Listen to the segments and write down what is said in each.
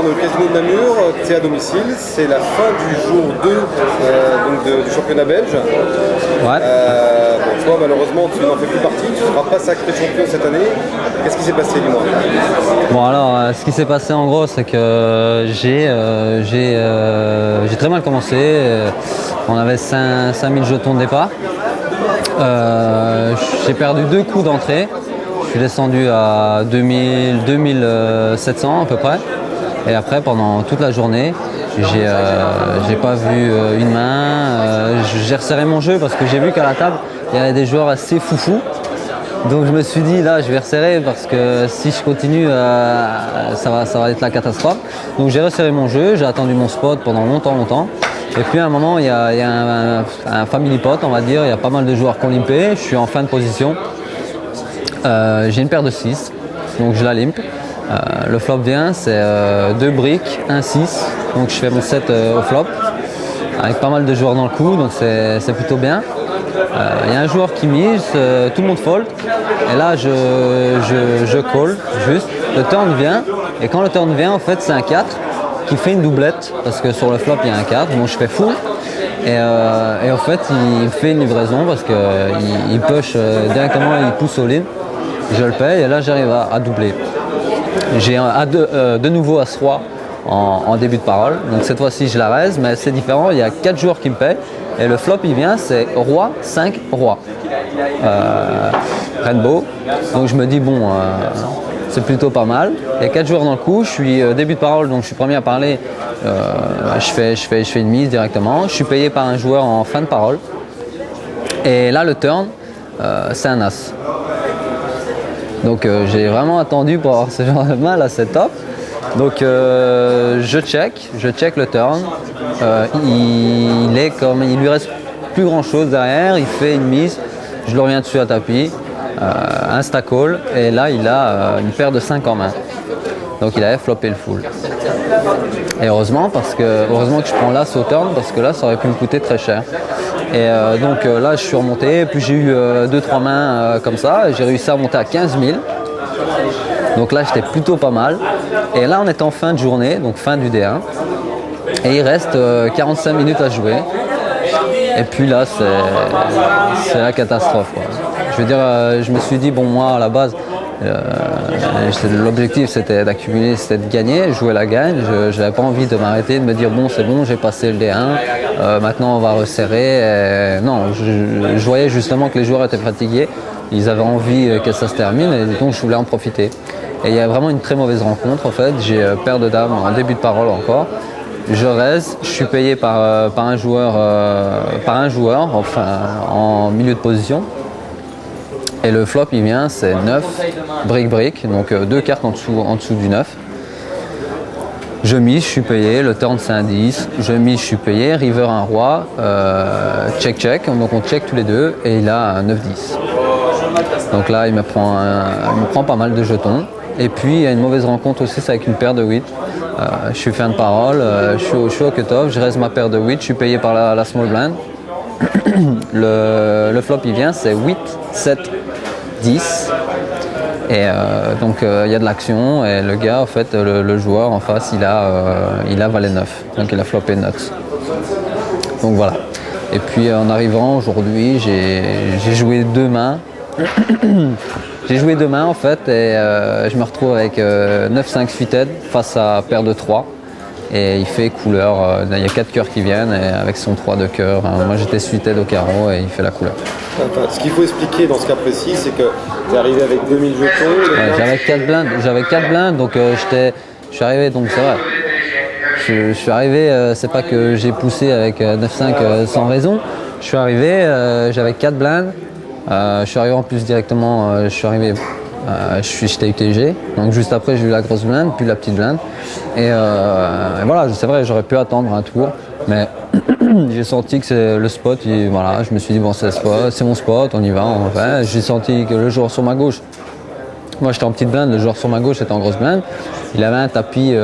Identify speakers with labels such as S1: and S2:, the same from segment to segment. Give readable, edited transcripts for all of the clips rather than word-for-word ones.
S1: au casino de Namur, c'est à domicile, c'est la fin du jour 2 du championnat belge.
S2: Ouais.
S1: Bon, toi malheureusement tu n'en fais plus partie, tu ne seras pas sacré champion cette année. Qu'est-ce qui s'est passé, dis-moi?
S2: Bon alors, ce qui s'est passé en gros, c'est que j'ai très mal commencé. On avait 5000 jetons de départ. J'ai perdu 2 coups d'entrée. Je suis descendu à 2700 à peu près. Et après, pendant toute la journée, j'ai pas vu une main. J'ai resserré mon jeu parce que j'ai vu qu'à la table, il y avait des joueurs assez foufous. Donc je me suis dit là je vais resserrer parce que si je continue ça va être la catastrophe. Donc j'ai resserré mon jeu, j'ai attendu mon spot pendant longtemps. Et puis à un moment il y a un family pot, on va dire, il y a pas mal de joueurs qui ont limpé, je suis en fin de position. J'ai une paire de 6, donc je la limpe. Le flop vient, c'est 2 briques, 1 6, donc je fais mon set au flop avec pas mal de joueurs dans le coup, donc c'est plutôt bien. Il y a un joueur qui mise, tout le monde fold, et là je call juste, le turn vient, et quand le turn vient en fait c'est un 4 qui fait une doublette, parce que sur le flop il y a un 4, donc je fais full, et en fait il fait une livraison parce qu'il push directement, il pousse all in, je le paye, et là j'arrive à doubler. J'ai de nouveau As-Roi en début de parole, donc cette fois-ci je la raise, mais c'est différent, il y a 4 joueurs qui me payent. Et le flop il vient, c'est Roi, 5, Roi. Rainbow. Donc je me dis bon, c'est plutôt pas mal. Il y a 4 joueurs dans le coup, je suis début de parole, donc je suis premier à parler. Je fais une mise directement. Je suis payé par un joueur en fin de parole. Et là le turn, c'est un As. Donc j'ai vraiment attendu pour avoir ce genre de main, là c'est top. Donc je check le turn. Il lui reste plus grand chose derrière, il fait une mise, je le reviens dessus à tapis, un stack call, et là il a une paire de 5 en main. Donc il avait floppé le full. Et heureusement que je prends l'as au turn, parce que là ça aurait pu me coûter très cher. Et donc là je suis remonté, puis j'ai eu 2-3 mains comme ça, j'ai réussi à monter à 15 000. Donc là j'étais plutôt pas mal. Et là on est en fin de journée, donc fin du D1. Et il reste 45 minutes à jouer. Et puis là c'est la catastrophe, quoi. Je veux dire, je me suis dit bon, moi à la base l'objectif c'était d'accumuler, c'était de gagner, jouer la gagne. Je n'avais pas envie de m'arrêter, de me dire bon c'est bon, j'ai passé le D1, maintenant on va resserrer. Non, je voyais justement que les joueurs étaient fatigués, ils avaient envie que ça se termine, et donc je voulais en profiter. Et il y a vraiment une très mauvaise rencontre en fait, j'ai paire de dames en début de parole encore. Je raise, je suis payé par un joueur, enfin en milieu de position. Et le flop il vient, c'est 9, brick, donc 2 cartes en dessous du 9. Je mise, je suis payé, le turn c'est un 10, je mise, je suis payé, river un roi, check, donc on check tous les deux, et il a un 9-10. Donc là il me prend pas mal de jetons. Et puis il y a une mauvaise rencontre aussi, c'est avec une paire de 8. Je suis fin de parole, je suis au cut-off, je raise ma paire de 8, je suis payé par la small blind. Le flop il vient, c'est 8, 7, 10. Et donc il y a de l'action, et le gars en fait, le joueur en face, il a valet 9, donc il a flopé nuts. Donc voilà. Et puis en arrivant aujourd'hui, j'ai joué 2 mains. J'ai joué 2 mains en fait, et je me retrouve avec 9-5 suited face à paire de 3. Et il fait couleur, il y a 4 cœurs qui viennent, et avec son 3 de cœur, moi j'étais suited au carreau et il fait la couleur.
S1: Enfin, ce qu'il faut expliquer dans ce cas précis, c'est que tu es arrivé avec 2000 jetons.
S2: Ouais, j'avais 4 blindes, donc je suis arrivé, donc c'est vrai. Je suis arrivé, c'est pas que j'ai poussé avec 9-5 sans raison. Je suis arrivé, j'avais 4 blindes. Je suis arrivé en plus directement, j'étais UTG, donc juste après j'ai eu la grosse blinde, puis la petite blinde. Et voilà, c'est vrai, j'aurais pu attendre un tour, mais j'ai senti que c'est le spot, voilà, je me suis dit bon c'est mon spot, on y va, on va. J'ai senti que le joueur sur ma gauche Moi j'étais en petite blinde, le joueur sur ma gauche était en grosse blinde. Il avait un tapis,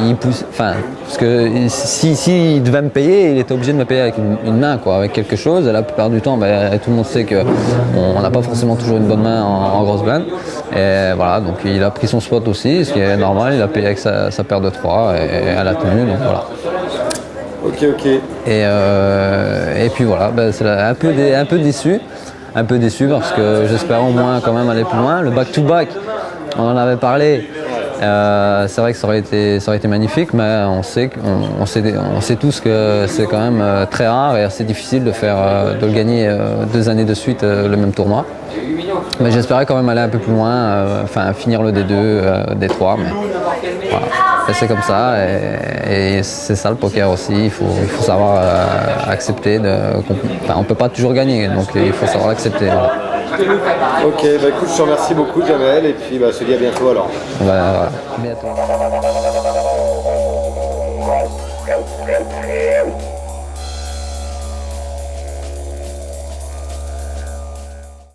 S2: il pousse, enfin, parce que si devait me payer, il était obligé de me payer avec une main, quoi, avec quelque chose. Et la plupart du temps, tout le monde sait qu'on n'a pas forcément toujours une bonne main en grosse blinde. Et voilà, donc il a pris son spot aussi, ce qui est normal. Il a payé avec sa paire de 3 et elle a tenu, donc voilà.
S1: Ok.
S2: Et puis voilà, c'est un peu déçu. Un peu déçu parce que j'espère au moins quand même aller plus loin. Le back-to-back, on en avait parlé. C'est vrai que ça aurait été magnifique, mais on sait tous que c'est quand même très rare et assez difficile de le gagner 2 années de suite le même tournoi. Mais j'espérais quand même aller un peu plus loin, finir le D2, D3, mais voilà. Et c'est comme ça et c'est ça le poker aussi. Il faut savoir accepter. On peut pas toujours gagner, donc il faut savoir l'accepter. Voilà.
S1: Ok, écoute, je te remercie beaucoup Jamel et puis je te dis à bientôt alors.
S2: Voilà. Bientôt.